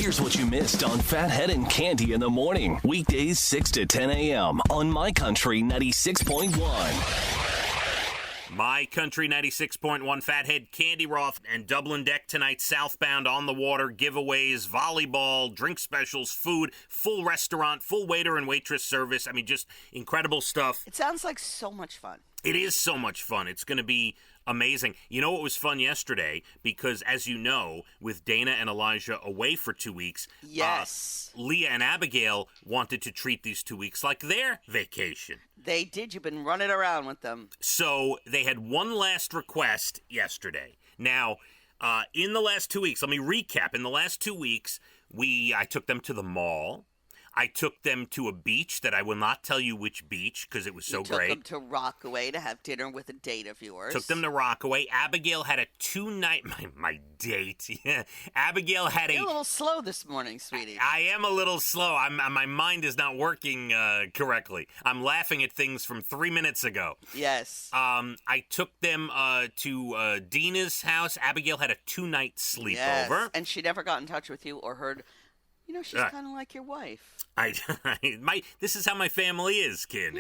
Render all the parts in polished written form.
Here's what you missed on Phathead and Cande in the morning. Weekdays 6 to 10 a.m. on My Country 96.1. My Country 96.1, Phathead, Cande Roth, and Dublin Deck tonight. Southbound, on the water, giveaways, volleyball, drink specials, food, full restaurant, full waiter and waitress service. I mean, just incredible stuff. It sounds like so much fun. It is so much fun. It's going to be amazing. You know what was fun yesterday? Because, as you know, with Dana and Elijah away for 2 weeks, yes, Leah and Abigail wanted to treat these 2 weeks like their vacation. They did. You've been running around with them. So they had one last request yesterday. Now, in the last 2 weeks, let me recap. In the last 2 weeks, I took them to the mall. I took them to a beach that I will not tell you which beach because it was so great. You took them to Rockaway to have dinner with a date of yours. Took them to Rockaway. Abigail had a 2-night... My date. Yeah. Abigail had You're a little slow this morning, sweetie. I am a little slow. My mind is not working correctly. I'm laughing at things from 3 minutes ago. Yes. I took them to Dina's house. Abigail had a 2-night sleepover. Yes. And she never got in touch with you or heard... You know, she's kind of like your wife. This is how my family is, Cande.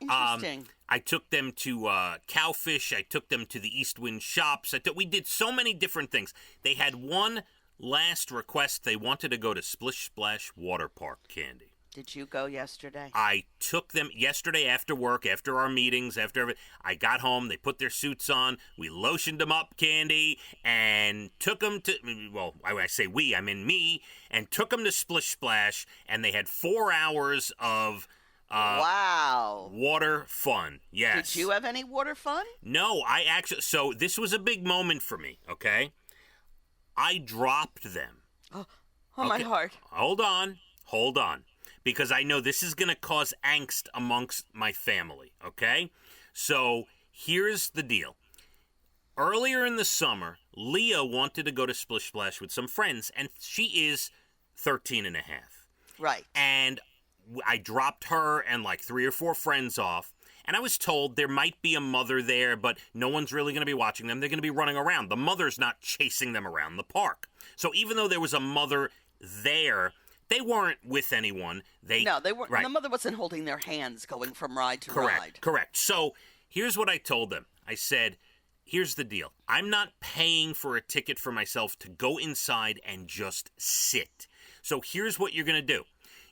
Interesting. I took them to Cowfish. I took them to the East Wind Shops. We did so many different things. They had one last request. They wanted to go to Splish Splash Water Park, Cande. Did you go yesterday? I took them yesterday after work, after our meetings, I got home, they put their suits on, we lotioned them up, Cande, and took them to, well, I say we, I mean me, and took them to Splish Splash, and they had 4 hours of wow. Water fun. Yes. Did you have any water fun? No, so this was a big moment for me, okay? I dropped them. Oh, my heart. Hold on. Because I know this is going to cause angst amongst my family, okay? So here's the deal. Earlier in the summer, Leah wanted to go to Splish Splash with some friends, and she is 13 and a half. Right. And I dropped her and like 3 or 4 friends off, and I was told there might be a mother there, but no one's really going to be watching them. They're going to be running around. The mother's not chasing them around the park. So even though there was a mother there, they weren't with anyone. No, they weren't. Right. The mother wasn't holding their hands going from ride to ride. Correct. So here's what I told them. I said, here's the deal. I'm not paying for a ticket for myself to go inside and just sit. So here's what you're going to do.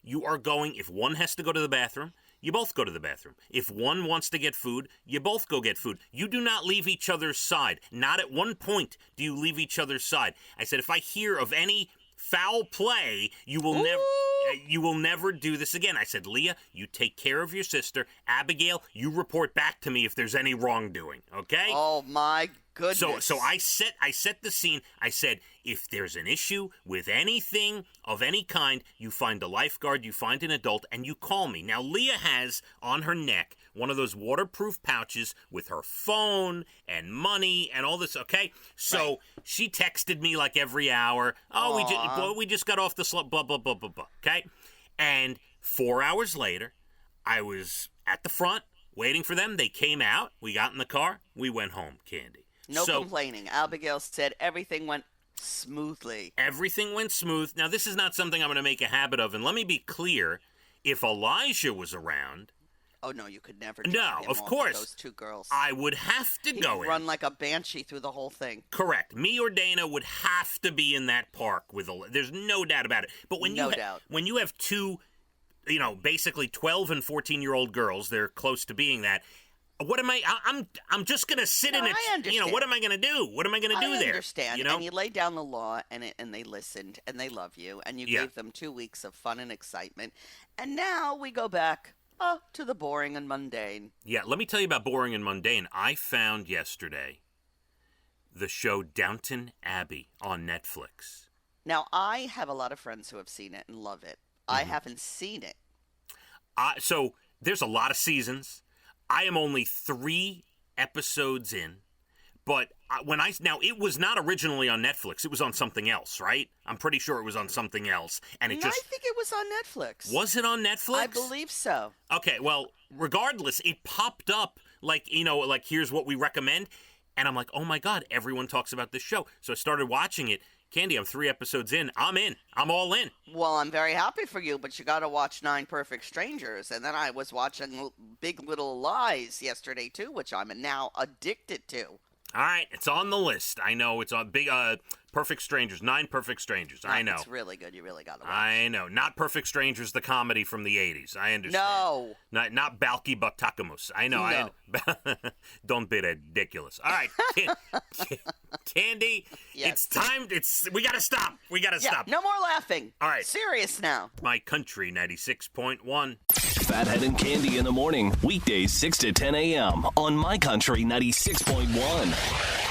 You are going, if one has to go to the bathroom, you both go to the bathroom. If one wants to get food, you both go get food. You do not leave each other's side. Not at one point do you leave each other's side. I said, if I hear of any foul play, you will never do this again. I said, Leah, you take care of your sister. Abigail, you report back to me if there's any wrongdoing, okay? Oh, my goodness. So I set the scene. I said, if there's an issue with anything of any kind, you find a lifeguard, you find an adult, and you call me. Now, Leah has on her neck one of those waterproof pouches with her phone and money and all this, okay? So right. She texted me like every hour. Oh, we just got off the slope, blah, blah, blah, blah, blah, okay? And 4 hours later, I was at the front waiting for them. They came out. We got in the car. We went home, Cande. No complaining. Abigail said everything went smoothly. Everything went smooth. Now, this is not something I'm going to make a habit of. And let me be clear. If Elijah was around... Oh, no, you could never No, of course. Those 2 girls. I would have to go in. Run like a banshee through the whole thing. Correct. Me or Dana would have to be in that park with there's no doubt about it. But when when you have 2, basically 12 and 14-year-old girls, they're close to being that. What am I'm just going to sit in it. I understand. What am I going to do? What am I going to do there? I understand. And you laid down the law, and they listened, and they love you, and you gave them 2 weeks of fun and excitement. And now we go back to the boring and mundane. Yeah, let me tell you about boring and mundane. I found yesterday the show Downton Abbey on Netflix. Now, I have a lot of friends who have seen it and love it. Mm-hmm. I haven't seen it. So there's a lot of seasons. I am only 3 episodes in, but it was not originally on Netflix. It was on something else, right? I'm pretty sure it was on something else, and I think it was on Netflix. Was it on Netflix? I believe so. Okay, well, regardless, it popped up like here's what we recommend, and I'm like, oh my God, everyone talks about this show. So I started watching it. Cande, I'm 3 episodes in. I'm in. I'm all in. Well, I'm very happy for you, but you got to watch 9 Perfect Strangers. And then I was watching Big Little Lies yesterday, too, which I'm now addicted to. All right, it's on the list. I know it's on big Perfect Strangers, 9 Perfect Strangers. I know. It's really good. You really got to watch. I know. Not Perfect Strangers, the comedy from the 80s. I understand. No. Not Balky Butakamus. I know. No. Don't be ridiculous. All right, Cande, Yes. it's time. We got to stop. We got to stop. No more laughing. All right. Serious now. My Country 96.1. Phathead and Cande in the morning, weekdays 6 to 10 a.m. on My Country 96.1.